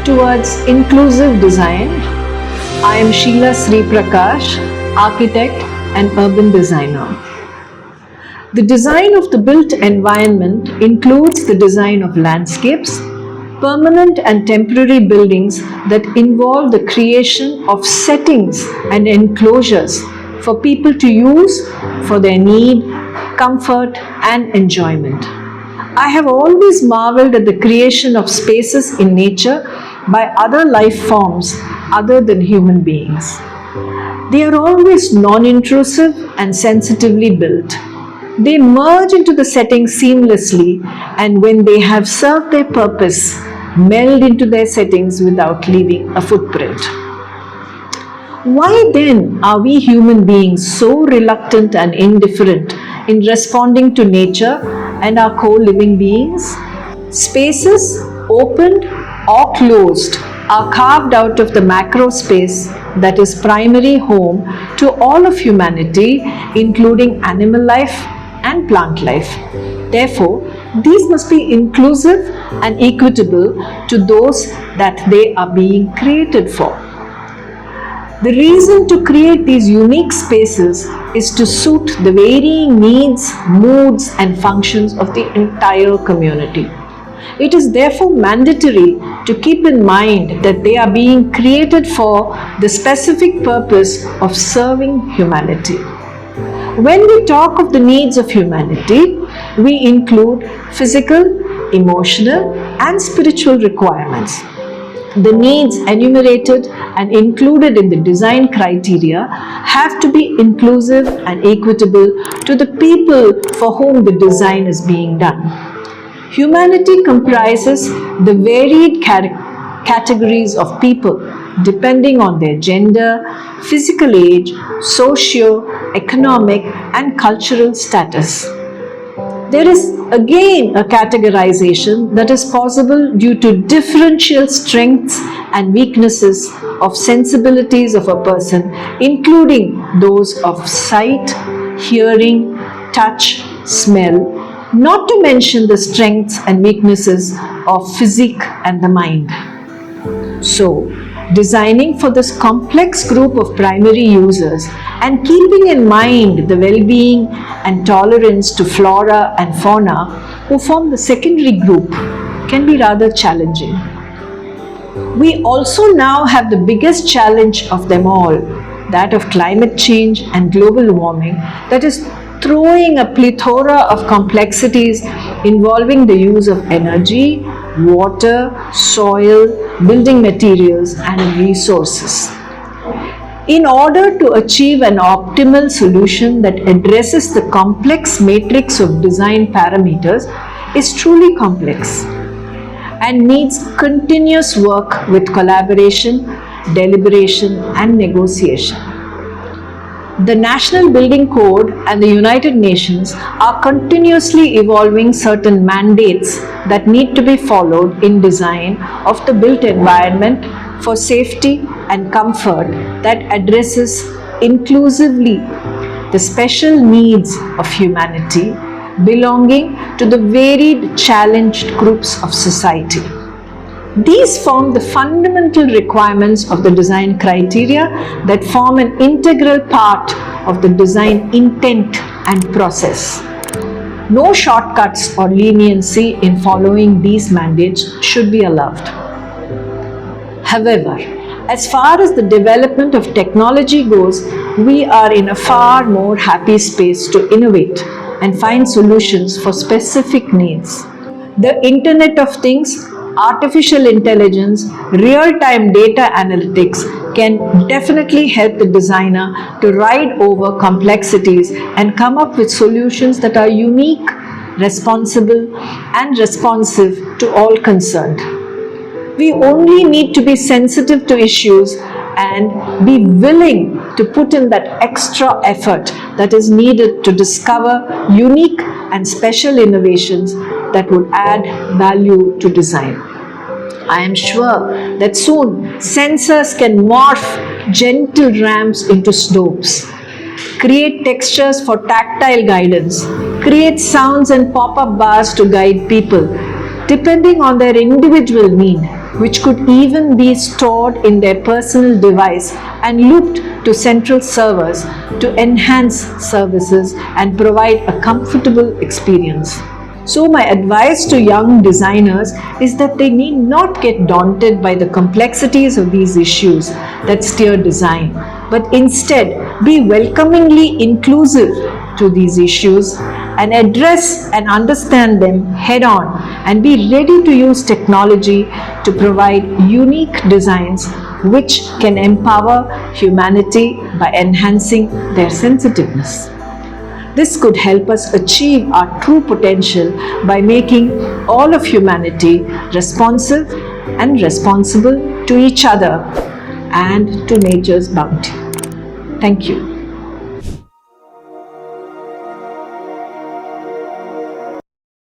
towards inclusive design. I am Sheila Prakash, architect and urban designer. The design of the built environment includes the design of landscapes, permanent and temporary buildings that involve the creation of settings and enclosures for people to use for their need, comfort and enjoyment. I have always marveled at the creation of spaces in nature by other life forms other than human beings. They are always non-intrusive and sensitively built. They merge into the setting seamlessly, and when they have served their purpose, meld into their settings without leaving a footprint. Why then are we human beings so reluctant and indifferent in responding to nature and our co-living beings? Spaces, opened or closed, are carved out of the macro space that is primary home to all of humanity, including animal life and plant life. Therefore, these must be inclusive and equitable to those that they are being created for. The reason to create these unique spaces is to suit the varying needs, moods, and functions of the entire community. It is therefore mandatory to keep in mind that they are being created for the specific purpose of serving humanity. When we talk of the needs of humanity, we include physical, emotional, and spiritual requirements. The needs enumerated and included in the design criteria have to be inclusive and equitable to the people for whom the design is being done. Humanity comprises the varied categories of people depending on their gender, physical age, socio-economic, and cultural status. There is again a categorization that is possible due to differential strengths and weaknesses of sensibilities of a person, including those of sight, hearing, touch, smell, not to mention the strengths and weaknesses of physique and the mind. So, designing for this complex group of primary users and keeping in mind the well-being and tolerance to flora and fauna who form the secondary group can be rather challenging. We also now have the biggest challenge of them all, that of climate change and global warming, that is throwing a plethora of complexities involving the use of energy, water, soil, building materials, and resources. In order to achieve an optimal solution that addresses the complex matrix of design parameters is truly complex and needs continuous work with collaboration, deliberation, and negotiation. The National Building Code and the United Nations are continuously evolving certain mandates that need to be followed in design of the built environment for safety and comfort that addresses inclusively the special needs of humanity belonging to the varied challenged groups of society. These form the fundamental requirements of the design criteria that form an integral part of the design intent and process. No shortcuts or leniency in following these mandates should be allowed. However, as far as the development of technology goes, we are in a far more happy space to innovate and find solutions for specific needs. The Internet of Things, artificial intelligence, real-time data analytics can definitely help the designer to ride over complexities and come up with solutions that are unique, responsible, and responsive to all concerned. We only need to be sensitive to issues and be willing to put in that extra effort that is needed to discover unique and special innovations that would add value to design. I am sure that soon sensors can morph gentle ramps into slopes, create textures for tactile guidance, create sounds and pop-up bars to guide people, depending on their individual need, which could even be stored in their personal device and looped to central servers to enhance services and provide a comfortable experience. So my advice to young designers is that they need not get daunted by the complexities of these issues that steer design, but instead be welcomingly inclusive to these issues and address and understand them head on, and be ready to use technology to provide unique designs which can empower humanity by enhancing their sensitiveness. This could help us achieve our true potential by making all of humanity responsive and responsible to each other and to nature's bounty. Thank you.